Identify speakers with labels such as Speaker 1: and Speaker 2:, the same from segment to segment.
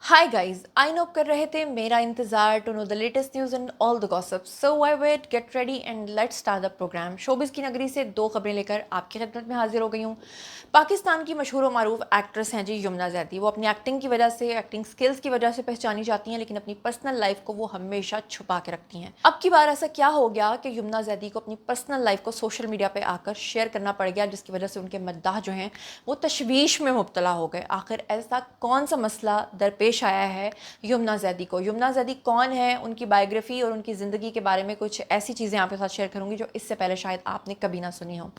Speaker 1: Hi guys, I know कर रहे थे मेरा इंतजार to know the latest news and all the gossip, so I wait, get ready and let's start the program. Showbiz की नगरी से दो खबरें लेकर आपकी खिदमत में हाजिर हो गई हूँ। पाकिस्तान की मशहूर और मारूफ एक्ट्रेस हैं जी यमुना जैदी। वो अपनी एक्टिंग की वजह से, एक्टिंग स्किल्स की वजह से पहचानी जाती हैं, लेकिन अपनी पर्सनल लाइफ को वो हमेशा छुपा के रखती हैं। अब की बार ऐसा क्या हो गया कि यमुना जैदी को अपनी पर्सनल लाइफ को सोशल मीडिया पे आकर शेयर करना पड़ गया, जिसकी वजह से उनके मद्दाह जो हैं वो तशवीश में मुब्तला हो गए। आखिर ऐसा कौन सा मसला दरपेश आया है यमुना जैदी को? यमुना जैदी कौन है, उनकी बायोग्राफी और उनकी ज़िंदगी के बारे में कुछ ऐसी चीज़ें आपके साथ शेयर करूंगी जो इससे पहले शायद आपने कभी ना सुनी हो।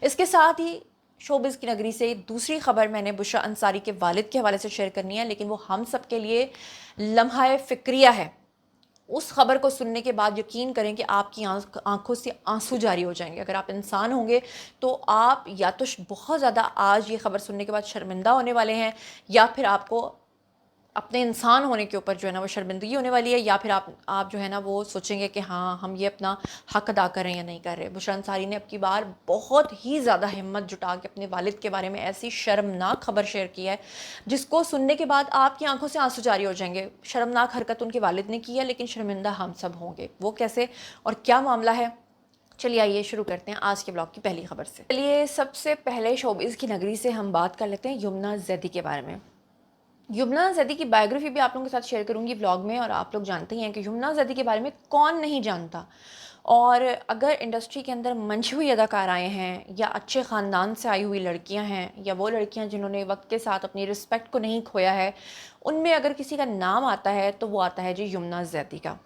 Speaker 1: इसके साथ ही शोबिस की नगरी से दूसरी खबर मैंने बुशरा अंसारी के वालिद के हवाले से शेयर करनी है, लेकिन वो हम सब के लिए लम्हा फ़िक्रिया है। उस खबर को सुनने के बाद यकीन करें कि आपकी आंखों से आंसू जारी हो जाएंगे। अगर आप इंसान होंगे तो आप या तो बहुत ज़्यादा आज ये खबर सुनने के बाद शर्मिंदा होने वाले हैं, या फिर आपको अपने इंसान होने के ऊपर जो है ना वो शर्मिंदगी होने वाली है, या फिर आप जो है ना वो सोचेंगे कि हाँ, हम ये अपना हक अदा कर रहे हैं या नहीं कर रहे। बुशरा अंसारी ने अब की बार बहुत ही ज़्यादा हिम्मत जुटा के अपने वालिद के बारे में ऐसी शर्मनाक खबर शेयर की है जिसको सुनने के बाद आपकी आंखों से आंसू जारी हो जाएंगे। शर्मनाक हरकत उनके वालिद ने की है, लेकिन शर्मिंदा हम सब होंगे। वो कैसे और क्या मामला है, चलिए आइए शुरू करते हैं आज के ब्लॉग की पहली खबर से। चलिए सबसे पहले शोबिज़ की नगरी से हम बात कर लेते हैं यमुना जैदी के बारे में। यमुना जैदी की बायोग्राफी भी आप लोगों के साथ शेयर करूंगी व्लॉग में, और आप लोग जानते ही हैं कि यमुना जैदी के बारे में कौन नहीं जानता। और अगर इंडस्ट्री के अंदर मंझी हुई अदाकाराएँ हैं, या अच्छे ख़ानदान से आई हुई लड़कियां हैं, या वो लड़कियां जिन्होंने वक्त के साथ अपनी रिस्पेक्ट को नहीं खोया है, उनमें अगर किसी का नाम आता है तो वो आता है जी यमुना जैदी का।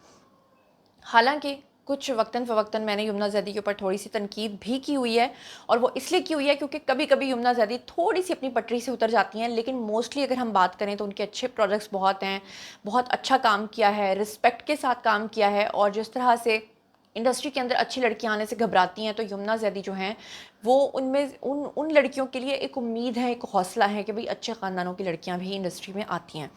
Speaker 1: हालांकि कुछ वक्तन फ़वक्तन मैंने यमुना जैदी के ऊपर थोड़ी सी तनकीद भी की हुई है, और वो इसलिए की हुई है क्योंकि कभी कभी यमुना जैदी थोड़ी सी अपनी पटरी से उतर जाती हैं, लेकिन मोस्टली अगर हम बात करें तो उनके अच्छे प्रोजेक्ट्स बहुत हैं। बहुत अच्छा काम किया है, रिस्पेक्ट के साथ काम किया है, और जिस तरह से इंडस्ट्री के अंदर अच्छी लड़कियां आने से घबराती हैं, तो यमुना जैदी जो हैं वो उनमें उन लड़कियों के लिए एक उम्मीद है, एक हौसला है कि भाई अच्छे ख़ानदानों की लड़कियां भी इंडस्ट्री में आती हैं।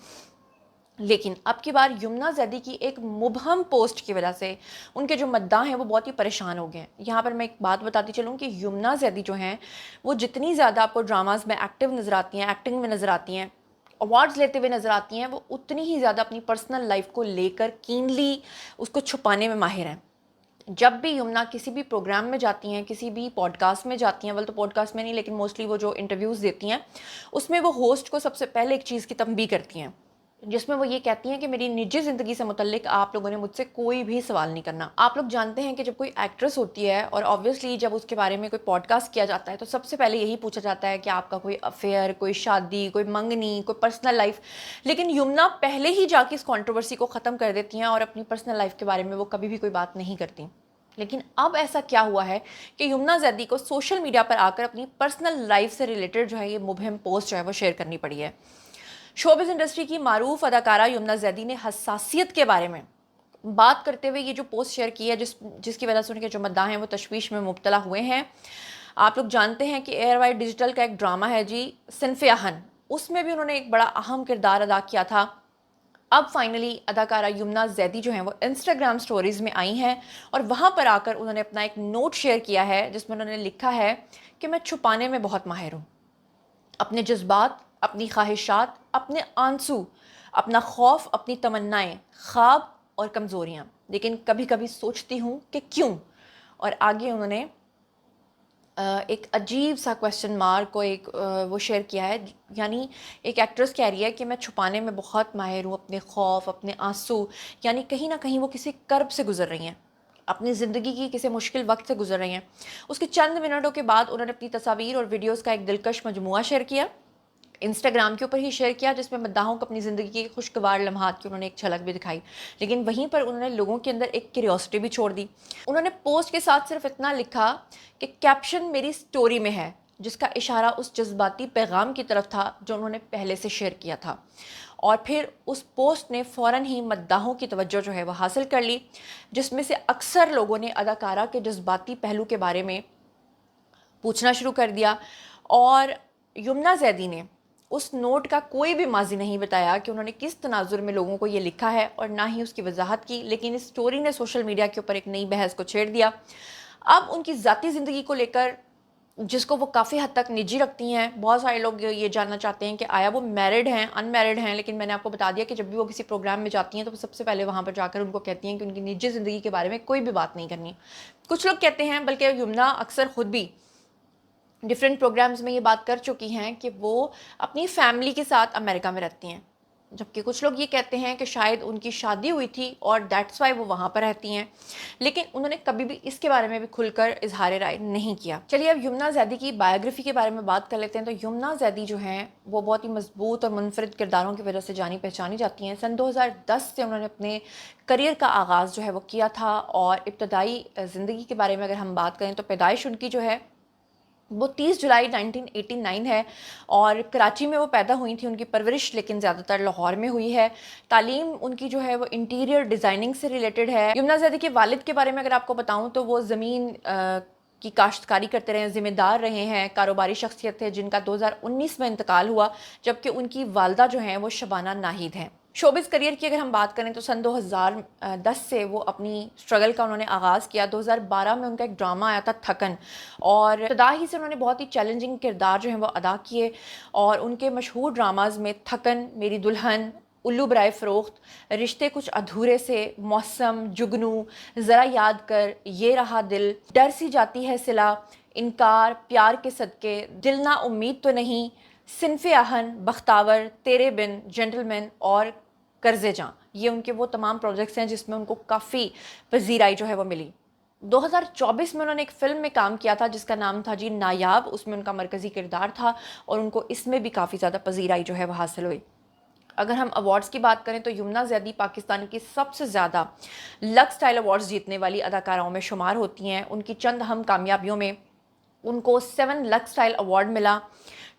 Speaker 1: लेकिन अब की बार यमुना जैदी की एक मुबहम पोस्ट की वजह से उनके जो मद्दाह हैं वो बहुत ही परेशान हो गए हैं। यहाँ पर मैं एक बात बताती चलूँ कि यमुना जैदी जो हैं वो जितनी ज़्यादा आपको ड्रामाज में एक्टिव नज़र आती हैं, एक्टिंग में नज़र आती हैं, अवार्ड्स लेते हुए नज़र आती हैं, वो उतनी ही ज़्यादा अपनी पर्सनल लाइफ को लेकर कीनली उसको छुपाने में माहिर हैं। जब भी यमुना किसी भी प्रोग्राम में जाती हैं, किसी भी पॉडकास्ट में जाती हैं, तो पॉडकास्ट में नहीं लेकिन मोस्टली वो जो इंटरव्यूज़ देती हैं उसमें वो होस्ट को सबसे पहले एक चीज़ की तंबीह करती हैं, जिसमें वो ये कहती हैं कि मेरी निजी ज़िंदगी से मुतल्लिक आप लोगों ने मुझसे कोई भी सवाल नहीं करना। आप लोग जानते हैं कि जब कोई एक्ट्रेस होती है और ऑब्वियसली जब उसके बारे में कोई पॉडकास्ट किया जाता है तो सबसे पहले यही पूछा जाता है कि आपका कोई अफेयर, कोई शादी, कोई मंगनी, कोई पर्सनल लाइफ। लेकिन यमुना पहले ही जाके इस कंट्रोवर्सी को ख़त्म कर देती हैं और अपनी पर्सनल लाइफ के बारे में वो कभी भी कोई बात नहीं करती। लेकिन अब ऐसा क्या हुआ है कि यमुना जैदी को सोशल मीडिया पर आकर अपनी पर्सनल लाइफ से रिलेटेड जो है ये मुबहम पोस्ट जो है वो शेयर करनी पड़ी है। शोबिज़ इंडस्ट्री की मारूफ अदाकारा यमुना जैदी ने हसासियत के बारे में बात करते हुए ये जो पोस्ट शेयर की है, जिसकी वजह से उनके जो मद्दाह हैं वो तशवीश में मुब्तला हुए हैं। आप लोग जानते हैं कि एयरवाइड डिजिटल का एक ड्रामा है जी सिनफ़े आहन, उसमें भी उन्होंने एक बड़ा अहम किरदार अदा किया था। अब फाइनली अदाकारा यमुना जैदी जो हैं वो इंस्टाग्राम स्टोरीज़ में आई हैं, और वहाँ पर आकर उन्होंने अपना एक नोट शेयर किया है जिसमें उन्होंने लिखा है कि मैं छुपाने में बहुत माहिर हूँ। अपने जज्बात, अपनी ख्वाहिशात, अपने आंसू, अपना खौफ, अपनी तमन्नाएं, ख्वाब और कमज़ोरियाँ, लेकिन कभी कभी सोचती हूँ कि क्यों। और आगे उन्होंने एक अजीब सा क्वेश्चन मार्क को वो शेयर किया है, यानी एक एक्ट्रेस कह रही है कि मैं छुपाने में बहुत माहिर हूँ अपने खौफ, अपने आंसू, यानी कहीं ना कहीं वो किसी कर्ब से गुजर रही हैं, अपनी ज़िंदगी की किसी मुश्किल वक्त से गुजर रही हैं। उसके चंद मिनटों के बाद उन्होंने अपनी तस्वीर और वीडियोस का एक दिलकश मजमुआ शेयर किया, इंस्टाग्राम के ऊपर ही शेयर किया, जिसमें मद्दाहों को अपनी ज़िंदगी की खुशगवार लम्हात की उन्होंने एक झलक भी दिखाई। लेकिन वहीं पर उन्होंने लोगों के अंदर एक क्यूरियोसिटी भी छोड़ दी। उन्होंने पोस्ट के साथ सिर्फ इतना लिखा कि कैप्शन मेरी स्टोरी में है, जिसका इशारा उस जज्बाती पैगाम की तरफ था जो उन्होंने पहले से शेयर किया था। और फिर उस पोस्ट ने फ़ौरन ही मद्दाहों की तवज्जो जो है वह हासिल कर ली, जिसमें से अक्सर लोगों ने अदाकारा के जज्बाती पहलू के बारे में पूछना शुरू कर दिया। और यमुना जैदी ने उस नोट का कोई भी माजी नहीं बताया कि उन्होंने किस तनाजुर में लोगों को ये लिखा है, और ना ही उसकी वजाहत की, लेकिन इस स्टोरी ने सोशल मीडिया के ऊपर एक नई बहस को छेड़ दिया। अब उनकी ज़ाती ज़िंदगी को लेकर जिसको वो काफ़ी हद तक निजी रखती हैं। बहुत सारे लोग ये जानना चाहते हैं कि आया वो मैरिड हैं, अनमैरिड हैं, लेकिन मैंने आपको बता दिया कि जब भी वो किसी प्रोग्राम में जाती हैं तो वो सबसे पहले वहाँ पर जाकर उनको कहती हैं कि उनकी निजी ज़िंदगी के बारे में कोई भी बात नहीं करनी। कुछ लोग कहते हैं, बल्कि यमुना अक्सर ख़ुद भी डिफरेंट प्रोग्राम्स में ये बात कर चुकी हैं कि वो अपनी फैमिली के साथ अमेरिका में रहती हैं, जबकि कुछ लोग ये कहते हैं कि शायद उनकी शादी हुई थी और दैट्स वाई वो वहाँ पर रहती हैं, लेकिन उन्होंने कभी भी इसके बारे में भी खुलकर इजहार राय नहीं किया। चलिए अब यमुना ज़ैदी की बायोग्राफी के बारे में बात कर लेते हैं। तो यमुना ज़ैदी जो हैं वो बहुत ही मजबूत और मुनफरिद किरदारों की वजह से जानी पहचानी जाती हैं। सन 2010 से उन्होंने अपने करियर का आगाज़ जो है वो किया था, और इब्तदाई ज़िंदगी के बारे में अगर हम बात करें तो पैदाइश उनकी जो है वो 30 जुलाई 1989 है, और कराची में वो पैदा हुई थी। उनकी परवरिश लेकिन ज़्यादातर लाहौर में हुई है। तालीम उनकी जो है वो इंटीरियर डिज़ाइनिंग से रिलेटेड है। यमुना ज़ैदी के वालिद के बारे में अगर आपको बताऊं तो वो ज़मीन की काश्तकारी करते रहे, ज़िम्मेदार रहे हैं, कारोबारी शख्सियत थे जिनका 2019 में इंतकाल हुआ, जबकि उनकी वालदा जो हैं वो शबाना नाहिद हैं। शोबिज़ करियर की अगर हम बात करें तो सन 2010 से वो अपनी स्ट्रगल का उन्होंने आगाज़ किया। 2012 में उनका एक ड्रामा आया था थकन, और इब्तदा ही से उन्होंने बहुत ही चैलेंजिंग किरदार जो हैं वो अदा किए, और उनके मशहूर ड्रामाज़ में थकन, मेरी दुल्हन, उल्लू बराए फ़रोख्त, रिश्ते कुछ अधूरे से, मौसम, जुगनू, ज़रा याद कर, ये रहा दिल, डर सी जाती है सिला, इनकार, प्यार के सदके, दिल ना उम्मीद तो नहीं, सिनफ़े आहन, बख्तावर, तेरे बिन, जेंटलमैन और कर्ज़े जां, ये उनके वो तमाम प्रोजेक्ट्स हैं जिसमें उनको काफ़ी पज़ीराई जो है वो मिली। 2024 में उन्होंने एक फ़िल्म में काम किया था जिसका नाम था जी नायाब, उसमें उनका मरकज़ी किरदार था, और उनको इसमें भी काफ़ी ज़्यादा पज़ीराई जो है वो हासिल हुई। अगर हम अवार्ड्स की बात करें तो यमुना ज़ैदी पाकिस्तान की सबसे ज़्यादा लक्स स्टाइल अवार्ड्स जीतने वाली अदाकाराओं में शुमार होती हैं। उनकी चंद अहम कामयाबियों में उनको 7 लक्स स्टाइल अवार्ड मिला,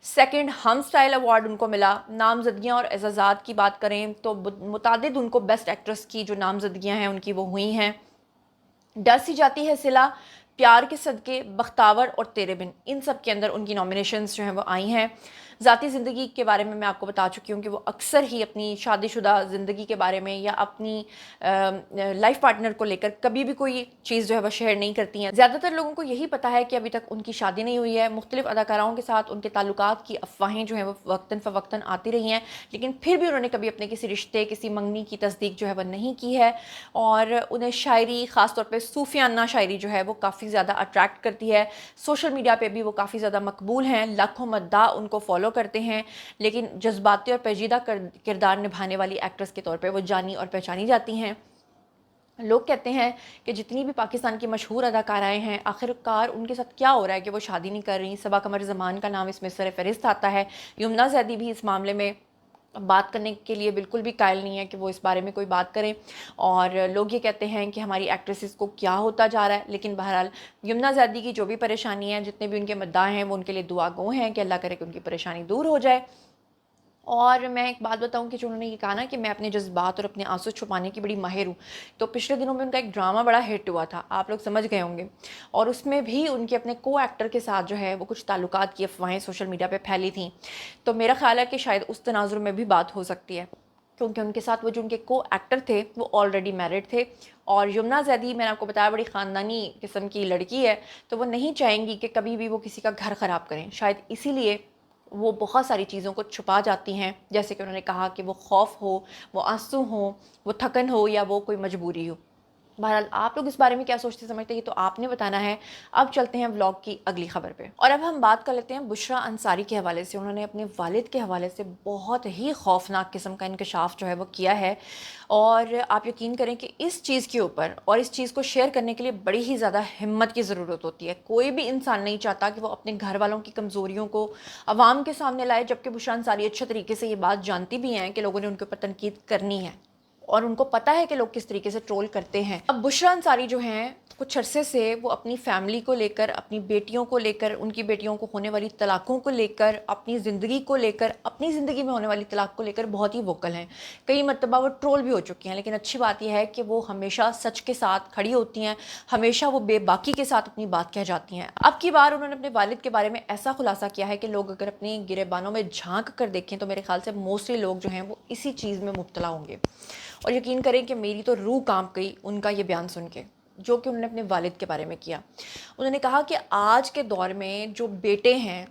Speaker 1: सेकंड हम स्टाइल अवार्ड उनको मिला। नामजदगियाँ और एजाज़ात की बात करें तो मुतादिद उनको बेस्ट एक्ट्रेस की जो नामजदगियाँ हैं उनकी वो हुई हैं। डर सी जाती है सिला, प्यार के सदके, बख्तावर और तेरे बिन, इन सब के अंदर उनकी नॉमिनेशंस जो हैं वो आई हैं। ज़ाती ज़िंदगी के बारे में मैं आपको बता चुकी हूँ कि वो अक्सर ही अपनी शादीशुदा ज़िंदगी के बारे में या अपनी लाइफ पार्टनर को लेकर कभी भी कोई चीज़ जो है वो शेयर नहीं करती हैं। ज़्यादातर लोगों को यही पता है कि अभी तक उनकी शादी नहीं हुई है। मुख्तलिफ अदाकाराओं के साथ उनके ताल्लुकात की अफवाहें जो हैं वो वक्तन फ़वक्तन आती रही हैं, लेकिन फिर भी उन्होंने कभी अपने किसी रिश्ते, किसी मंगनी की तस्दीक जो है वो नहीं की है। और उन्हें शायरी, ख़ास तौर पे सूफियाना शायरी जो है वो काफ़ी ज़्यादा अट्रैक्ट करती है। सोशल मीडिया पे भी वो काफ़ी ज़्यादा मकबूल हैं, लाखों मद्दा उनको फॉलो करते हैं, लेकिन जज्बाती और पेचीदा किरदार निभाने वाली एक्ट्रेस के तौर पे वो जानी और पहचानी जाती हैं। लोग कहते हैं कि जितनी भी पाकिस्तान की मशहूर अदाकाराएँ हैं, आखिरकार उनके साथ क्या हो रहा है कि वो शादी नहीं कर रही। सबा कमर ज़मान का नाम इसमें सर-ए-फ़हरिस्त आता है। यमुना ज़ैदी भी इस मामले में बात करने के लिए बिल्कुल भी कायल नहीं है कि वो इस बारे में कोई बात करें, और लोग ये कहते हैं कि हमारी एक्ट्रेसेस को क्या होता जा रहा है। लेकिन बहरहाल यमुना ज़ैदी की जो भी परेशानी है, जितने भी उनके मद्दा हैं, वो उनके लिए दुआ गो हैं कि अल्लाह करे कि उनकी परेशानी दूर हो जाए। और मैं एक बात बताऊं कि जो उन्होंने ये कहा ना कि मैं अपने जज्बात और अपने आंसू छुपाने की बड़ी माहिर हूँ, तो पिछले दिनों में उनका एक ड्रामा बड़ा हिट हुआ था, आप लोग समझ गए होंगे, और उसमें भी उनके अपने को एक्टर के साथ जो है वो कुछ ताल्लुकात की अफवाहें सोशल मीडिया पे फैली थी। तो मेरा ख्याल है कि शायद उस तनाजुर में भी बात हो सकती है, क्योंकि उनके साथ वो जो उनके को एक्टर थे वो ऑलरेडी मैरिड थे। और यमुना ज़ैदी, मैंने आपको बताया, बड़ी ख़ानदानी किस्म की लड़की है, तो वो नहीं चाहेंगी कि कभी भी वो किसी का घर ख़राब करें। शायद इसीलिए वो बहुत सारी चीज़ों को छुपा जाती हैं, जैसे कि उन्होंने कहा कि वो खौफ हो, वो आंसू हो, वो थकन हो, या वो कोई मजबूरी हो। बहरहाल आप लोग इस बारे में क्या सोचते समझते हैं, ये तो आपने बताना है। अब चलते हैं व्लॉग की अगली खबर पे, और अब हम बात कर लेते हैं बुशरा अंसारी के हवाले से। उन्होंने अपने वालिद के हवाले से बहुत ही खौफनाक किस्म का इंकशाफ जो है वो किया है, और आप यकीन करें कि इस चीज़ के ऊपर और इस चीज़ को शेयर करने के लिए बड़ी ही ज़्यादा हिम्मत की ज़रूरत होती है। कोई भी इंसान नहीं चाहता कि वो अपने घर वालों की कमज़ोरियों को आवाम के सामने लाए, जबकि बुशरा अंसारी अच्छे तरीके से ये बात जानती भी हैं कि लोगों ने उनके ऊपर तनकीद करनी है, और उनको पता है कि लोग किस तरीके से ट्रोल करते हैं। अब बुशरा अंसारी जो हैं कुछ अरसे से वो अपनी फैमिली को लेकर, अपनी बेटियों को लेकर, उनकी बेटियों को होने वाली तलाक़ों को लेकर, अपनी ज़िंदगी को लेकर, अपनी ज़िंदगी में होने वाली तलाक़ को लेकर बहुत ही वोकल हैं। कई मरतबा वो ट्रोल भी हो चुकी हैं, लेकिन अच्छी बात यह है कि वो हमेशा सच के साथ खड़ी होती हैं, हमेशा वो बेबाकी के साथ अपनी बात कह जाती हैं। अब की बार उन्होंने अपने वालिद के बारे में ऐसा खुलासा किया है कि लोग अगर अपनी गिरेबानों में झांक कर देखें तो मेरे ख्याल से मोस्टली लोग जो हैं वो इसी चीज़ में मुब्तला होंगे। और यकीन करें कि मेरी तो रूह कांप गई उनका ये बयान सुन के। جو کہ انہوں نے اپنے والد کے بارے میں کیا. انہوں نے کہا کہ آج کے دور میں جو بیٹے ہیں،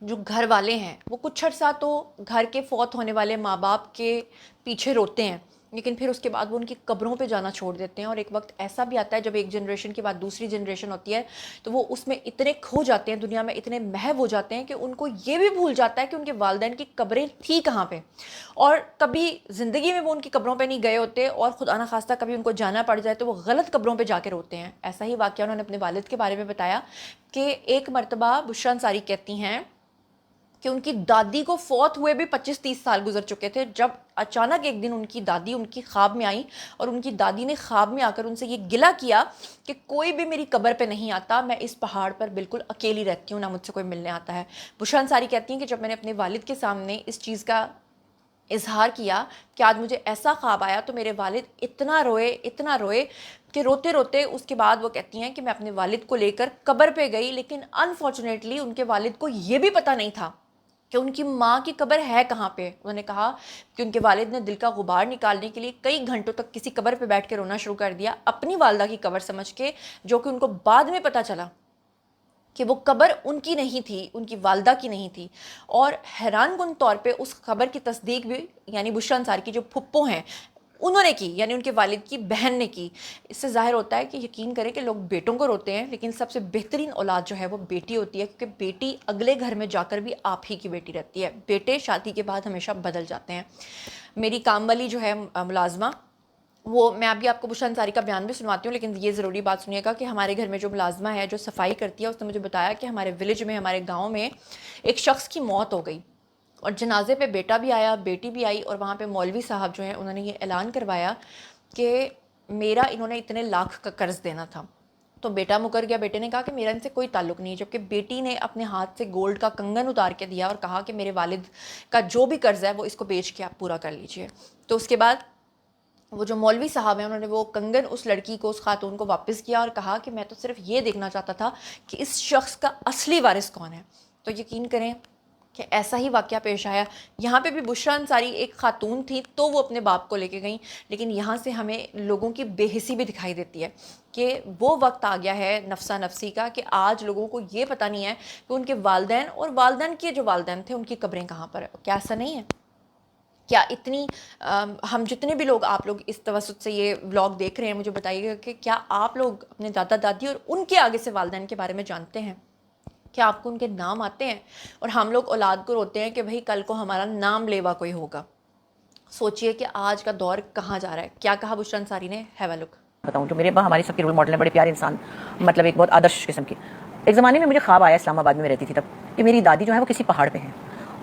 Speaker 1: جو گھر والے ہیں، وہ کچھ عرصہ تو گھر کے فوت ہونے والے ماں باپ کے پیچھے روتے ہیں، لیکن پھر اس کے بعد وہ ان کی قبروں پہ جانا چھوڑ دیتے ہیں. اور ایک وقت ایسا بھی آتا ہے جب ایک جنریشن کے بعد دوسری جنریشن ہوتی ہے تو وہ اس میں اتنے کھو جاتے ہیں، دنیا میں اتنے محو ہو جاتے ہیں کہ ان کو یہ بھی بھول جاتا ہے کہ ان کے والدین کی قبریں تھیں کہاں پہ، اور کبھی زندگی میں وہ ان کی قبروں پہ نہیں گئے ہوتے، اور خدا نخواستہ کبھی ان کو جانا پڑ جائے تو وہ غلط قبروں پہ جا کے روتے ہیں. ایسا ہی واقعہ انہوں نے اپنے والد کے بارے میں بتایا کہ ایک مرتبہ بشرا انصاری کہتی ہیں کہ ان کی دادی کو فوت ہوئے بھی 25-30 سال گزر چکے تھے، جب اچانک ایک دن ان کی دادی ان کی خواب میں آئیں، اور ان کی دادی نے خواب میں آ کر ان سے یہ گلہ کیا کہ کوئی بھی میری قبر پہ نہیں آتا، میں اس پہاڑ پر بالکل اکیلی رہتی ہوں، نہ مجھ سے کوئی ملنے آتا ہے. بشرا انصاری کہتی ہیں کہ جب میں نے اپنے والد کے سامنے اس چیز کا اظہار کیا کہ آج مجھے ایسا خواب آیا، تو میرے والد اتنا روئے کہ روتے روتے اس کے بعد وہ کہتی ہیں کہ میں اپنے والد کو لے کر قبر پہ گئی، لیکن انفارچونیٹلی ان کے والد کو یہ بھی پتہ نہیں تھا کہ ان کی ماں کی قبر ہے کہاں پہ. انہوں نے کہا کہ ان کے والد نے دل کا غبار نکالنے کے لیے کئی گھنٹوں تک کسی قبر پہ بیٹھ کے رونا شروع کر دیا، اپنی والدہ کی قبر سمجھ کے، جو کہ ان کو بعد میں پتہ چلا کہ وہ قبر ان کی نہیں تھی، ان کی والدہ کی نہیں تھی. اور حیران کن طور پہ اس خبر کی تصدیق بھی یعنی بشرا انصاری کی جو پھپھو ہیں انہوں نے کی، یعنی ان کے والد کی بہن نے کی. اس سے ظاہر ہوتا ہے کہ یقین کریں کہ لوگ بیٹوں کو روتے ہیں، لیکن سب سے بہترین اولاد جو ہے وہ بیٹی ہوتی ہے، کیونکہ بیٹی اگلے گھر میں جا کر بھی آپ ہی کی بیٹی رہتی ہے. بیٹے شادی کے بعد ہمیشہ بدل جاتے ہیں. میری کام والی جو ہے ملازمہ، وہ میں ابھی آپ کو بشرا انصاری کا بیان بھی سنواتی ہوں، لیکن یہ ضروری بات سنیے گا کہ ہمارے گھر میں جو ملازمہ ہے جو صفائی کرتی ہے، اس نے مجھے بتایا کہ ہمارے ولیج میں، ہمارے گاؤں میں ایک شخص کی موت ہو گئی، اور جنازے پہ بیٹا بھی آیا، بیٹی بھی آئی، اور وہاں پہ مولوی صاحب جو ہیں انہوں نے یہ اعلان کروایا کہ میرا انہوں نے اتنے لاکھ کا قرض دینا تھا. تو بیٹا مکر گیا. بیٹے نے کہا کہ میرا ان سے کوئی تعلق نہیں، جبکہ بیٹی نے اپنے ہاتھ سے گولڈ کا کنگن اتار کے دیا اور کہا کہ میرے والد کا جو بھی قرض ہے وہ اس کو بیچ کے آپ پورا کر لیجئے. تو اس کے بعد وہ جو مولوی صاحب ہیں انہوں نے وہ کنگن اس لڑکی کو، اس خاتون کو واپس کیا، اور کہا کہ میں تو صرف یہ دیکھنا چاہتا تھا کہ اس شخص کا اصلی وارث کون ہے. تو یقین کریں کہ ایسا ہی واقعہ پیش آیا. یہاں پہ بھی بشرا انصاری ایک خاتون تھی تو وہ اپنے باپ کو لے کے گئیں، لیکن یہاں سے ہمیں لوگوں کی بے حسی بھی دکھائی دیتی ہے کہ وہ وقت آ گیا ہے نفسا نفسی کا کہ آج لوگوں کو یہ پتہ نہیں ہے کہ ان کے والدین اور والدین کے جو والدین تھے ان کی قبریں کہاں پر ہے. کیا ایسا نہیں ہے؟ کیا اتنی ہم جتنے بھی لوگ، آپ لوگ اس توسط سے یہ ولاگ دیکھ رہے ہیں، مجھے بتائیے گا کہ کیا آپ لوگ اپنے دادا دادی اور ان کے آگے سے والدین کے بارے میں جانتے ہیں؟ کیا آپ کو ان کے نام آتے ہیں؟ اور ہم لوگ اولاد کو روتے ہیں کہ بھئی کل کو ہمارا نام لیوا کوئی ہوگا. سوچئے کہ آج کا دور کہاں جا رہا ہے. کیا کہا بشرا انصاری نے؟ ہیو اے لک.
Speaker 2: بتاؤں جو میرے ابا ہماری سب کے رول ماڈل ہیں، بڑے پیارے انسان، مطلب ایک بہت آدرش قسم کی. ایک زمانے میں مجھے خواب آیا، اسلام آباد میں رہتی تھی تب، کہ میری دادی جو ہے وہ کسی پہاڑ پہ ہیں،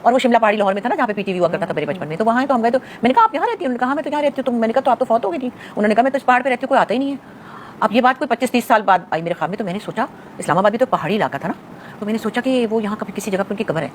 Speaker 2: اور وہ شملہ پہاڑی لاہور میں تھا نا جہاں پہ پی ٹی وی ہوا کرتا تھا میرے بچپن میں. تو وہاں تو ہم گئے، تو میں نے کہا آپ یہاں رہتی ہیں؟ انہوں نے کہا میں تو یہاں رہتی ہوں. تو میں نے کہا تو آپ تو فوت ہو گئی تھی. انہوں نے کہا میں تو اس پہاڑ پہ رہتی ہوں، کوئی آتا ہی نہیں ہے. اب یہ بات کوئی 25-30 سال بعد آئی میرے خواب میں. تو میں نے سوچا اسلام آباد بھی تو پہاڑی علاقہ تھا نا، تو میں نے سوچا کہ وہ یہاں کبھی کسی جگہ پر ان کی قبر ہے.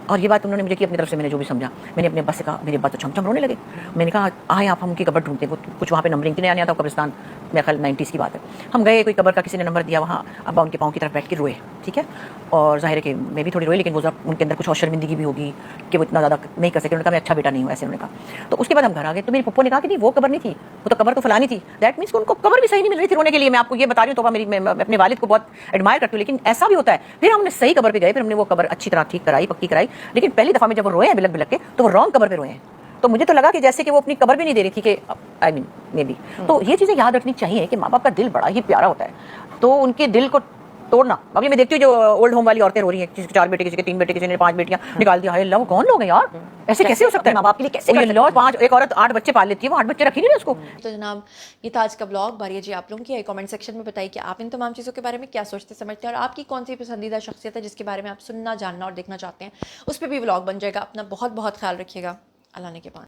Speaker 2: اور یہ بات انہوں نے مجھے کی اپنی طرف سے، میں نے جو بھی سمجھا. میں نے اپنے ابا سے کہا، میرے ابا تو چھم چھم رونے لگے. میں نے کہا آئیں آپ ہم ان کی قبر ڈھونڈتے ہیں. وہ کچھ وہاں پہ نمبرنگ کے لیے آنے آتا قبرستان، میرے خیال 90s کی بات ہے. ہم گئے، کوئی قبر کا کسی نے نمبر دیا، وہاں ابا ان کے پاؤں کی طرف بیٹھ کے روئے. ٹھیک ہے، اور ظاہر ہے کہ میں بھی تھوڑی روئی، لیکن وہ ان کے اندر کچھ اور شرمندگی بھی ہوگی کہ وہ اتنا زیادہ نہیں کر سکے. انہوں نے کہا میں اچھا بیٹا نہیں ہوں، ایسے انہوں نے کہا. تو اس کے بعد ہم گھر آ گئے. تو میری پھپھو نے کہا کہ نہیں وہ قبر نہیں تھی، وہ تو قبر تو فلانی تھی. دیٹ مینس کہ ان کو قبر بھی صحیح نہیں مل رہی تھی رونے کے لیے. میں آپ کو یہ بتا رہی ہوں، توبہ میری، میں اپنے والد کو بہت ایڈمائر کرتی ہوں، لیکن ایسا بھی ہوتا ہے. پھر ہم نے صحیح قبر پہ گئے، پھر ہم نے وہ قبر اچھی طرح ٹھیک کرائی، پکی کرائی. لیکن پہلی دفعہ میں جب وہ روئے ہیں بلک بلک کے، تو وہ رانگ قبر پہ روئے ہیں. تو مجھے تو لگا کہ جیسے کہ وہ اپنی قبر بھی نہیں دے رہی تھی، کہ آئی مین مے بی. تو یہ چیزیں یاد رکھنی چاہیے کہ ماں باپ کا دل بڑا ہی پیارا ہوتا ہے، تو ان کے دل کو توڑنا. ابھی میں دیکھتی ہوں جو اولڈ ہوم والی عورتیں رو رہی ہیں، کسی کے 4 بیٹے، کسی کے 3 بیٹے، کسی نے 5 بیٹیاں نکال دیا. ہائے اللہ، وہ کون لوگ ہیں یار؟ ایسے کیسے ہو سکتا ہے؟ ماں باپ کے لیے کیسے اللہ 5 ایک عورت 8 بچے پال لیتی ہے، وہ 8 بچے رکھی نہیں اس کو.
Speaker 1: تو جناب یہ تھا آج کا بلاگ. باری جی آپ لوگوں کی کامنٹ سیکشن میں بتائیے کہ آپ ان تمام چیزوں کے بارے میں کیا سوچتے سمجھتے ہیں، اور آپ کی کون سی پسندیدہ شخصیت ہے جس کے بارے میں آپ سننا، جاننا اور دیکھنا چاہتے ہیں. اس پہ بھی بلاگ بن جائے گا. اپنا بہت بہت خیال رکھیے گا. اللہ نے کے پاس.